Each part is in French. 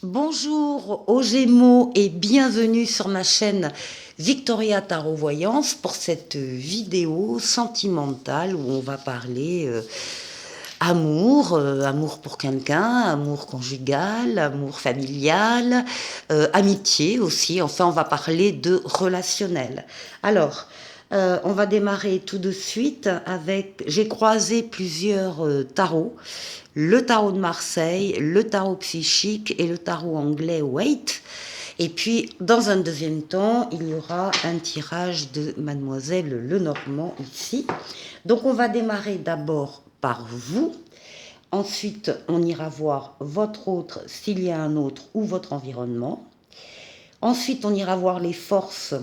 Bonjour aux Gémeaux et bienvenue sur ma chaîne Victoria Tarot Voyance pour cette vidéo sentimentale où on va parler amour, amour pour quelqu'un, amour conjugal, amour familial, amitié aussi. Enfin, on va parler de relationnel. Alors, on va démarrer tout de suite avec... J'ai croisé plusieurs tarots. Le tarot de Marseille, le tarot psychique et le tarot anglais Waite. Et puis, dans un deuxième temps, il y aura un tirage de Mademoiselle Lenormand ici. Donc, on va démarrer d'abord par vous. Ensuite, on ira voir votre autre, s'il y a un autre, ou votre environnement. Ensuite, on ira voir les forces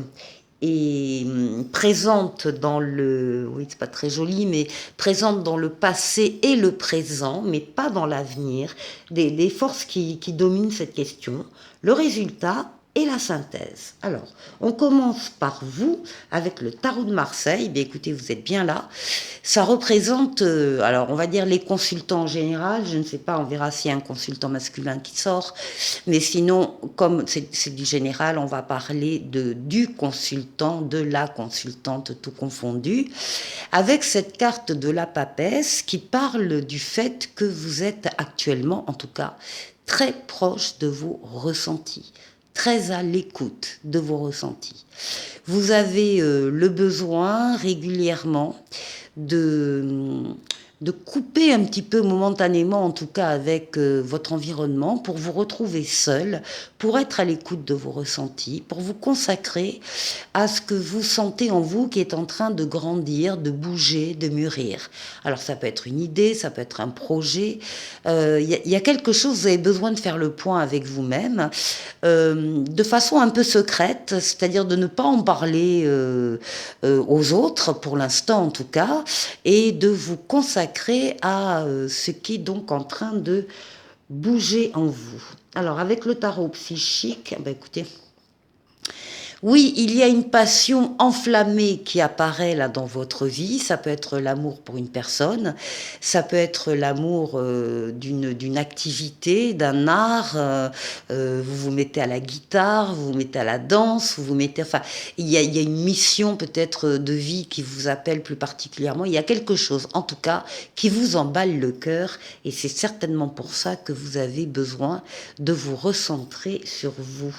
et présente dans le, oui c'est pas très joli, mais présente dans le passé et le présent, mais pas dans l'avenir, des forces qui dominent cette question, le résultat et la synthèse. Alors, on commence par vous, avec le tarot de Marseille. Bien, écoutez, vous êtes bien là. Ça représente, alors on va dire les consultants en général, je ne sais pas, on verra s'il y a un consultant masculin qui sort, mais sinon, comme c'est du général, on va parler du consultant, de la consultante, tout confondu, avec cette carte de la papesse qui parle du fait que vous êtes actuellement, en tout cas, très proche de vos ressentis, très à l'écoute de vos ressentis. Vous avez le besoin régulièrement de couper un petit peu momentanément, en tout cas avec votre environnement, pour vous retrouver seul, pour être à l'écoute de vos ressentis, pour vous consacrer à ce que vous sentez en vous qui est en train de grandir, de bouger, de mûrir. Alors ça peut être une idée, ça peut être un projet, y a quelque chose, vous avez besoin de faire le point avec vous-même, de façon un peu secrète, c'est-à-dire de ne pas en parler aux autres, pour l'instant en tout cas, et de vous consacrer à ce qui est donc en train de bouger en vous. Alors avec le tarot psychique, ben écoutez, oui, il y a une passion enflammée qui apparaît là dans votre vie. Ça peut être l'amour pour une personne, ça peut être l'amour d'une activité, d'un art. Vous vous mettez à la guitare, vous vous mettez à la danse, vous vous mettez. Enfin, il y a une mission peut-être de vie qui vous appelle plus particulièrement. Il y a quelque chose, en tout cas, qui vous emballe le cœur, et c'est certainement pour ça que vous avez besoin de vous recentrer sur vous.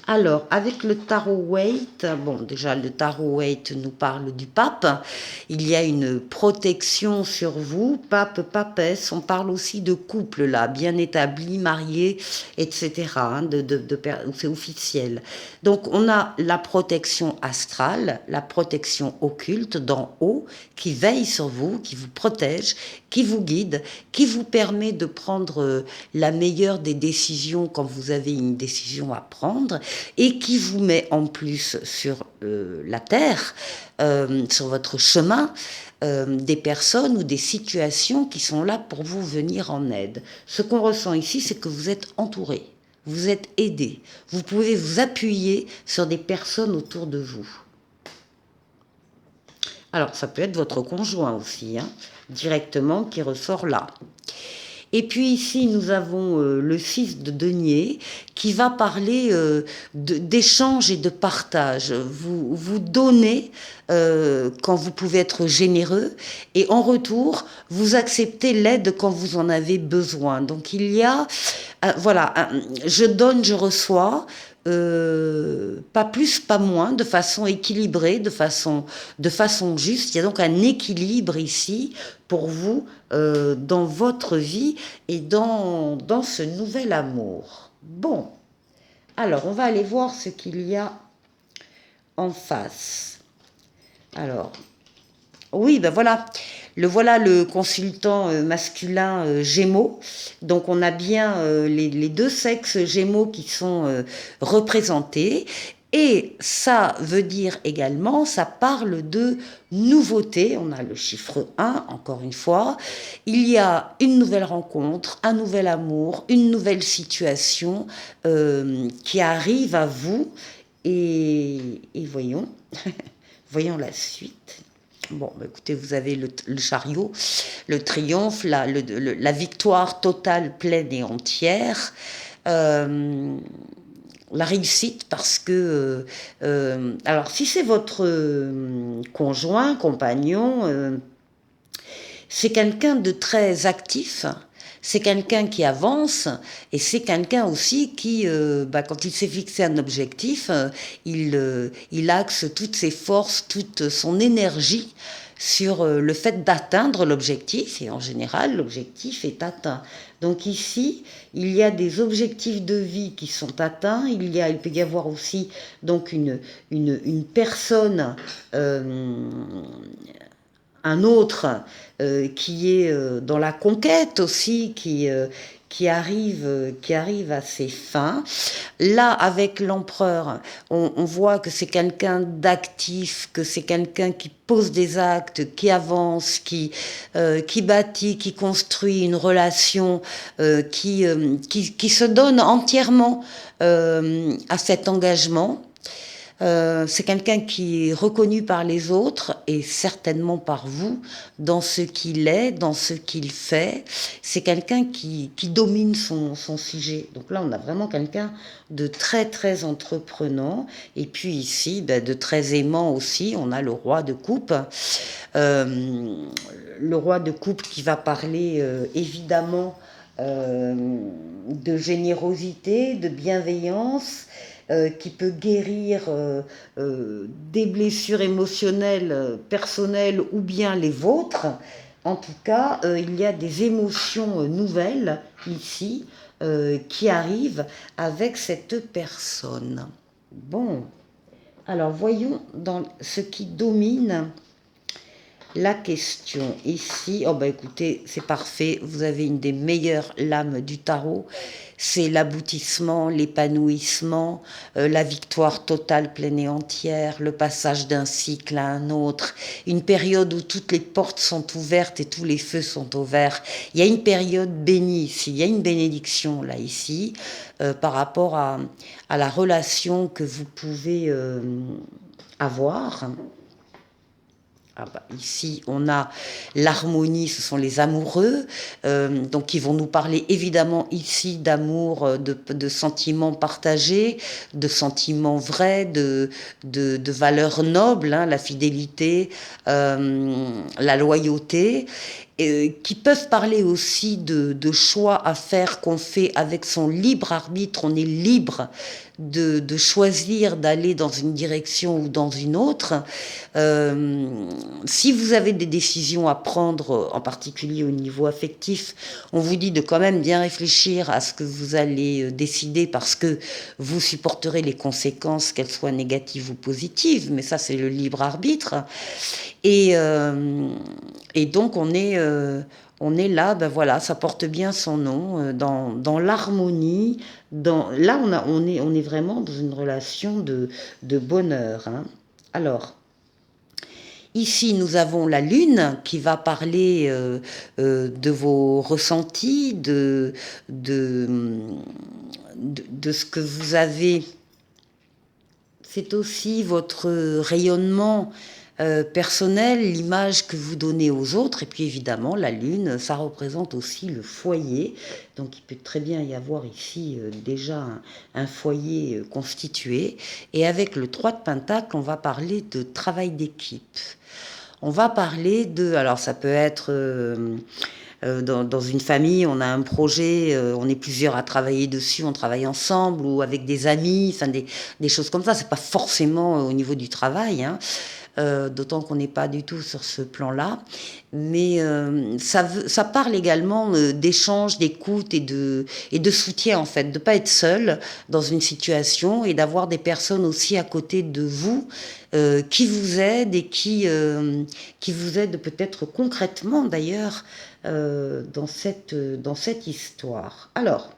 Alors, avec le tarot Waite, bon, déjà le tarot Waite nous parle du pape. Il y a une protection sur vous, pape, papesse. On parle aussi de couple là, bien établi, marié, etc. Hein, c'est officiel. Donc, on a la protection astrale, la protection occulte d'en haut, qui veille sur vous, qui vous protège, qui vous guide, qui vous permet de prendre la meilleure des décisions quand vous avez une décision à prendre, et qui vous met en plus sur la terre, sur votre chemin, des personnes ou des situations qui sont là pour vous venir en aide. Ce qu'on ressent ici, c'est que vous êtes entouré, vous êtes aidé, vous pouvez vous appuyer sur des personnes autour de vous. Alors, ça peut être votre conjoint aussi, hein, directement, qui ressort là. Et puis ici, nous avons le 6 de denier qui va parler d'échange et de partage. Vous donnez quand vous pouvez être généreux, et en retour, vous acceptez l'aide quand vous en avez besoin. Donc il y a, voilà, je donne, je reçois. Pas plus, pas moins, de façon équilibrée, de façon juste. Il y a donc un équilibre ici pour vous dans votre vie et dans ce nouvel amour. Bon, alors on va aller voir ce qu'il y a en face. Alors, oui, ben voilà. Voilà le consultant masculin Gémeaux. Donc on a bien les deux sexes Gémeaux qui sont représentés. Et ça veut dire également, ça parle de nouveauté. On a le chiffre 1, encore une fois. Il y a une nouvelle rencontre, un nouvel amour, une nouvelle situation qui arrive à vous. Et voyons, voyons la suite. Bon, bah, écoutez, vous avez le chariot, le triomphe, la victoire totale, pleine et entière. Euh, la réussite parce que, alors si c'est votre conjoint, compagnon, c'est quelqu'un de très actif, c'est quelqu'un qui avance et c'est quelqu'un aussi qui, quand il s'est fixé un objectif, il axe toutes ses forces, toute son énergie sur le fait d'atteindre l'objectif et en général l'objectif est atteint. Donc ici, il y a des objectifs de vie qui sont atteints, il peut y avoir aussi donc une personne un autre qui est dans la conquête aussi, qui arrive à ses fins. Là, avec l'empereur, on voit que c'est quelqu'un d'actif, que c'est quelqu'un qui pose des actes, qui avance, qui bâtit, qui construit une relation, qui se donne entièrement à cet engagement. C'est quelqu'un qui est reconnu par les autres et certainement par vous dans ce qu'il est, dans ce qu'il fait. C'est quelqu'un qui domine son sujet. Donc là, on a vraiment quelqu'un de très, très entreprenant. Et puis ici, de très aimant aussi. On a le roi de coupe. Le roi de coupe qui va parler évidemment de générosité, de bienveillance, qui peut guérir des blessures émotionnelles, personnelles ou bien les vôtres. En tout cas, il y a des émotions nouvelles ici qui arrivent avec cette personne. Bon, alors voyons dans ce qui domine la question ici. Oh bah écoutez, c'est parfait, vous avez une des meilleures lames du tarot. C'est l'aboutissement, l'épanouissement, la victoire totale, pleine et entière, le passage d'un cycle à un autre, une période où toutes les portes sont ouvertes et tous les feux sont ouverts. Il y a une période bénie ici, il y a une bénédiction là ici par rapport à la relation que vous pouvez avoir. Ah bah, ici, on a l'harmonie, ce sont les amoureux, donc ils vont nous parler évidemment ici d'amour, de sentiments partagés, de sentiments vrais, de valeurs nobles, hein, la fidélité, la loyauté, qui peuvent parler aussi de choix à faire qu'on fait avec son libre arbitre. On est libre de choisir d'aller dans une direction ou dans une autre. Si vous avez des décisions à prendre, en particulier au niveau affectif, on vous dit de quand même bien réfléchir à ce que vous allez décider parce que vous supporterez les conséquences, qu'elles soient négatives ou positives, mais ça c'est le libre arbitre. Et, et donc on est là, ben voilà, ça porte bien son nom, dans l'harmonie. Là, on est vraiment dans une relation de bonheur. Hein. Alors, ici, nous avons la lune qui va parler de vos ressentis, de ce que vous avez. C'est aussi votre rayonnement personnel, l'image que vous donnez aux autres. Et puis évidemment, la lune, ça représente aussi le foyer. Donc il peut très bien y avoir ici déjà un foyer constitué. Et avec le 3 de Pentacle, on va parler de travail d'équipe. On va parler de... Alors ça peut être... dans une famille, on a un projet, on est plusieurs à travailler dessus, on travaille ensemble ou avec des amis, enfin des choses comme ça. C'est pas forcément au niveau du travail, hein. D'autant qu'on n'est pas du tout sur ce plan-là. Mais ça parle également d'échange, d'écoute et de soutien, en fait, de ne pas être seul dans une situation et d'avoir des personnes aussi à côté de vous qui vous aident et qui vous aident peut-être concrètement d'ailleurs dans cette histoire. Alors,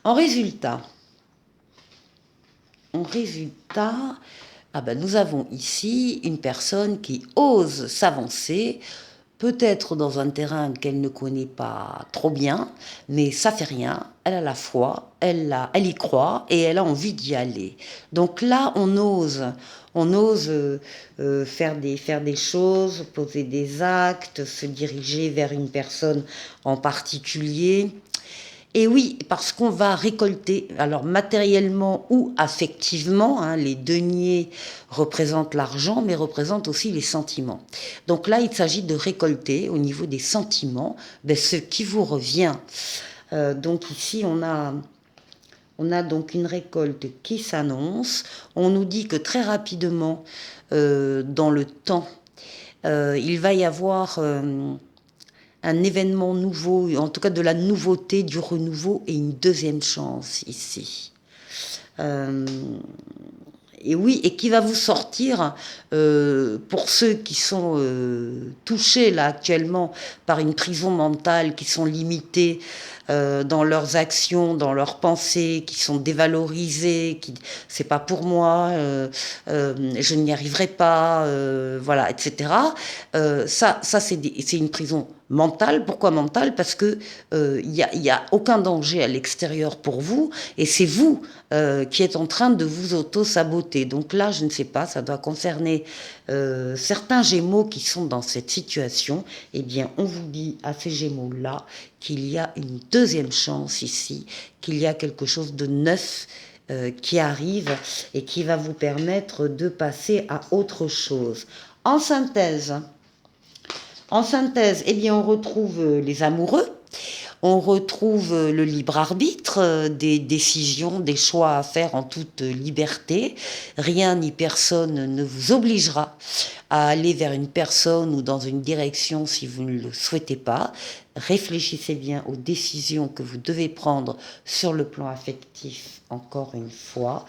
en résultat, ah ben, nous avons ici une personne qui ose s'avancer, peut-être dans un terrain qu'elle ne connaît pas trop bien, mais ça fait rien. Elle a la foi, elle y croit et elle a envie d'y aller. Donc là, on ose faire des choses, poser des actes, se diriger vers une personne en particulier. Et oui, parce qu'on va récolter, alors matériellement ou affectivement, hein, les deniers représentent l'argent, mais représentent aussi les sentiments. Donc là, il s'agit de récolter au niveau des sentiments ce qui vous revient. Donc ici, on a donc une récolte qui s'annonce. On nous dit que très rapidement, dans le temps, il va y avoir un événement nouveau, en tout cas de la nouveauté, du renouveau et une deuxième chance ici. Euh, et oui, et qui va vous sortir, pour ceux qui sont touchés là actuellement par une prison mentale, qui sont limités dans leurs actions, dans leurs pensées, qui sont dévalorisés, qui c'est pas pour moi, je n'y arriverai pas, voilà, etc. Ça c'est une prison mentale. Pourquoi mentale? Parce que y a aucun danger à l'extérieur pour vous, et c'est vous qui êtes en train de vous auto-saboter. Donc là, je ne sais pas, ça doit concerner certains Gémeaux qui sont dans cette situation. Eh bien, on vous dit à ces Gémeaux-là qu'il y a une deuxième chance ici, qu'il y a quelque chose de neuf qui arrive et qui va vous permettre de passer à autre chose. En synthèse, eh bien, on retrouve les amoureux, on retrouve le libre arbitre, des décisions, des choix à faire en toute liberté. Rien ni personne ne vous obligera à aller vers une personne ou dans une direction si vous ne le souhaitez pas. Réfléchissez bien aux décisions que vous devez prendre sur le plan affectif, encore une fois.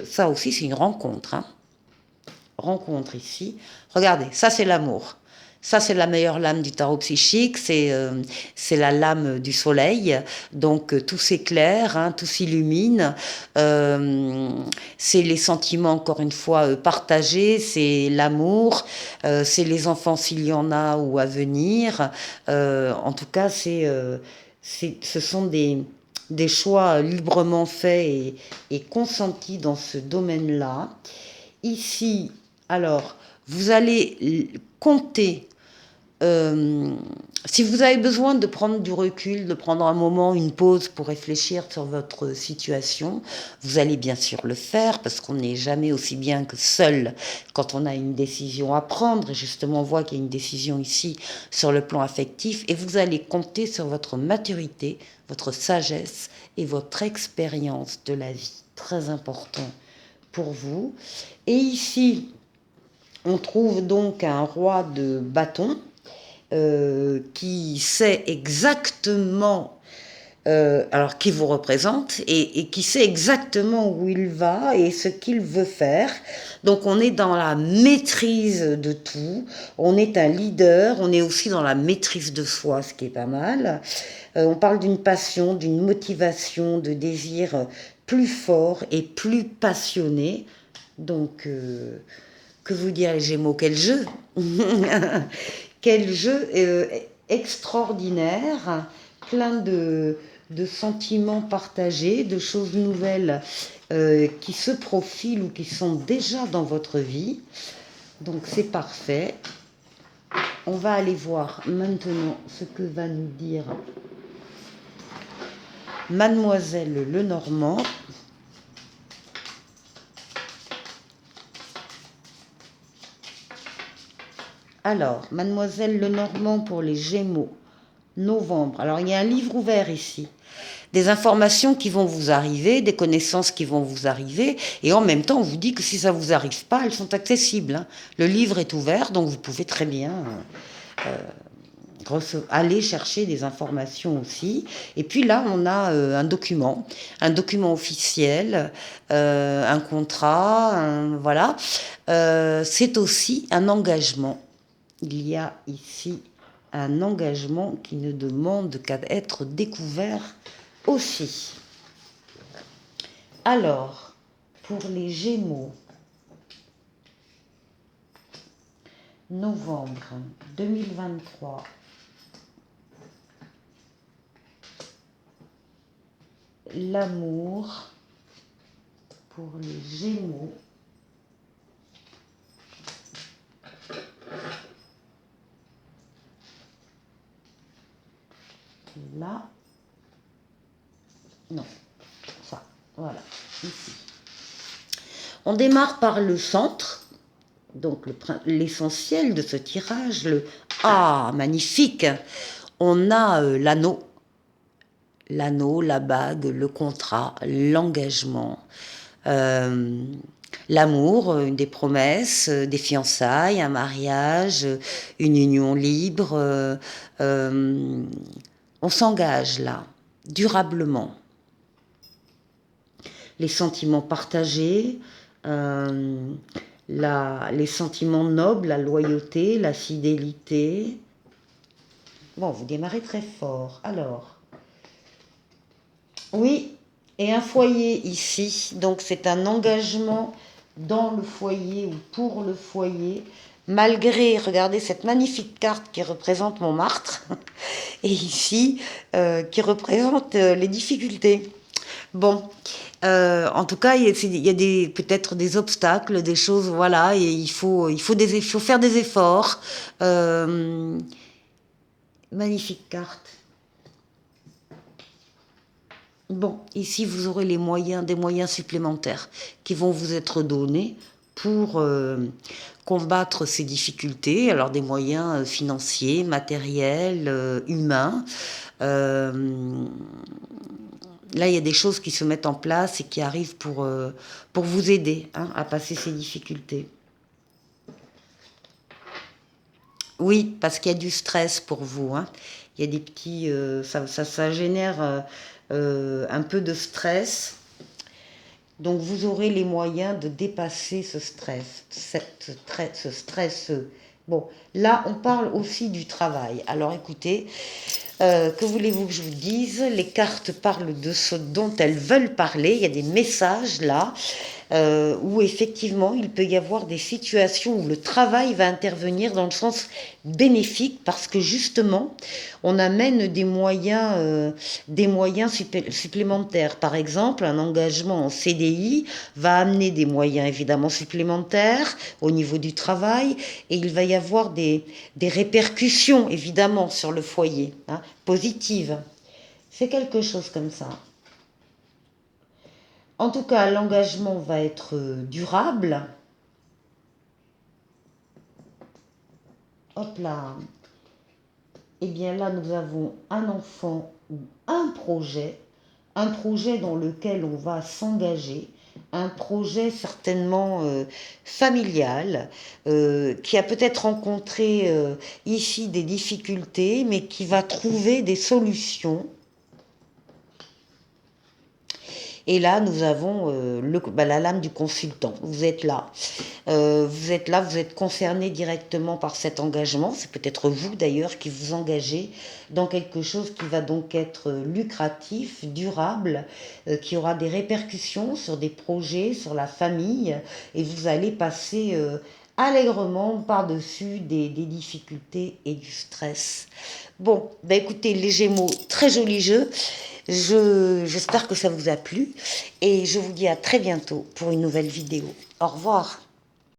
Ça aussi, c'est une rencontre, hein. Rencontre ici. Regardez, ça c'est l'amour. Ça, c'est la meilleure lame du tarot psychique, c'est la lame du soleil. Donc, tout s'éclaire, hein, tout s'illumine. C'est les sentiments, encore une fois, partagés, c'est l'amour, c'est les enfants s'il y en a ou à venir. En tout cas, ce sont des choix librement faits et consentis dans ce domaine-là. Ici, alors, vous allez compter. Si vous avez besoin de prendre du recul, de prendre un moment, une pause pour réfléchir sur votre situation, vous allez bien sûr le faire parce qu'on n'est jamais aussi bien que seul quand on a une décision à prendre. Et justement, on voit qu'il y a une décision ici sur le plan affectif et vous allez compter sur votre maturité, votre sagesse et votre expérience de la vie. Très important pour vous. Et ici, on trouve donc un roi de bâton qui sait exactement alors qui vous représente et qui sait exactement où il va et ce qu'il veut faire. Donc on est dans la maîtrise de tout, on est un leader, on est aussi dans la maîtrise de soi, ce qui est pas mal. On parle d'une passion, d'une motivation, de désir plus fort et plus passionné. Donc, que vous dire les Gémeaux, quel jeu quel jeu extraordinaire, plein de sentiments partagés, de choses nouvelles qui se profilent ou qui sont déjà dans votre vie. Donc c'est parfait. On va aller voir maintenant ce que va nous dire Mademoiselle Lenormand. Alors, Mademoiselle Lenormand pour les Gémeaux, novembre. Alors, il y a un livre ouvert ici. Des informations qui vont vous arriver, des connaissances qui vont vous arriver, et en même temps, on vous dit que si ça ne vous arrive pas, elles sont accessibles, hein. Le livre est ouvert, donc vous pouvez très bien aller chercher des informations aussi. Et puis là, on a un document officiel, un contrat, voilà. C'est aussi un engagement. Il y a ici un engagement qui ne demande qu'à être découvert aussi. Alors, pour les Gémeaux, novembre 2023. L'amour pour les Gémeaux. Là, non, ça, voilà, ici. On démarre par le centre, donc l'essentiel de ce tirage, le Ah, magnifique. On a l'anneau, la bague, le contrat, l'engagement, l'amour, des promesses, des fiançailles, un mariage, une union libre. On s'engage là, durablement. Les sentiments partagés, les sentiments nobles, la loyauté, la fidélité. Bon, vous démarrez très fort. Alors, oui, et un foyer ici. Donc, c'est un engagement dans le foyer ou pour le foyer. Malgré, regardez cette magnifique carte qui représente Montmartre, et ici, qui représente les difficultés. Bon, en tout cas, il y a peut-être des obstacles, des choses, voilà, et il faut faire des efforts. Magnifique carte. Bon, ici, vous aurez des moyens supplémentaires qui vont vous être donnés pour combattre ces difficultés. Alors, des moyens financiers, matériels, humains. Là, il y a des choses qui se mettent en place et qui arrivent pour vous aider à passer ces difficultés. Oui, parce qu'il y a du stress pour vous. Il y a des petits... ça génère un peu de stress. Donc, vous aurez les moyens de dépasser ce stress, ce stress. Bon, là, on parle aussi du travail. Alors, écoutez... que voulez-vous que je vous dise? Les cartes parlent de ce dont elles veulent parler. Il y a des messages là où effectivement il peut y avoir des situations où le travail va intervenir dans le sens bénéfique parce que justement on amène des moyens supplémentaires. Par exemple, un engagement en CDI va amener des moyens évidemment supplémentaires au niveau du travail et il va y avoir des répercussions évidemment sur le foyer, positives. C'est quelque chose comme ça. En tout cas, l'engagement va être durable. Hop là. Eh bien là, nous avons un enfant ou un projet dans lequel on va s'engager, un projet certainement familial, qui a peut-être rencontré ici des difficultés, mais qui va trouver des solutions. Et là, nous avons la lame du consultant. Vous êtes là. Vous êtes concerné directement par cet engagement. C'est peut-être vous d'ailleurs qui vous engagez dans quelque chose qui va donc être lucratif, durable, qui aura des répercussions sur des projets, sur la famille. Et vous allez passer allègrement par-dessus des difficultés et du stress. Bon, écoutez, les Gémeaux, très joli jeu. J'espère que ça vous a plu et je vous dis à très bientôt pour une nouvelle vidéo. Au revoir.